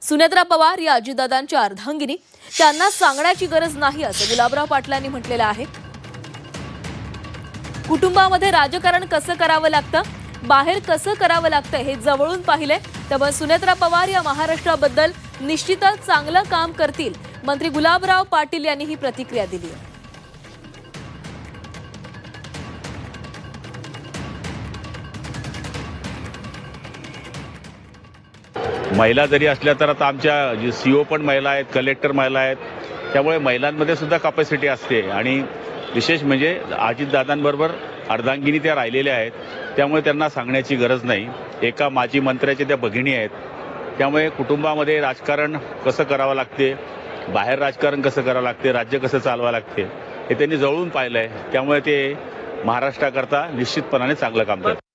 सुनेत्रा पवार या अजितदादांच्या अर्धांगिनी, त्यांना सांगण्याची गरज नाही असं गुलाबराव पाटलांनी म्हटलेलं आहे। कुटुंबामध्ये राजकारण कसं करावं लागतं, बाहेर कसं करावं लागतं हे जवळून पाहिले, त्यामुळे सुनेत्रा पवार या महाराष्ट्राबद्दल निश्चितच चांगलं काम करतील, मंत्री गुलाबराव पाटील यांनी ही प्रतिक्रिया दिली आहे। महिला जरी असल्या तर आता आमच्या सीओ पण महिला आहेत, कलेक्टर महिला आहेत, त्यामुळे महिलांमध्ये सुद्धा कॅपॅसिटी असते। आणि विशेष म्हणजे अजितदादांबरोबर अर्धांगिनी त्या राहिलेल्या आहेत, त्यामुळे त्यांना सांगण्याची गरज नाही। एका माजी मंत्र्याच्या त्या भगिनी आहेत, त्यामुळे कुटुंबामध्ये राजकारण कसं करावं लागते, बाहेर राजकारण कसं करावं लागते, राज्य कसं चालवावं लागते हे त्यांनी जवळून पाहिलं आहे, त्यामुळे ते महाराष्ट्राकरता निश्चितपणाने चांगलं काम करतात।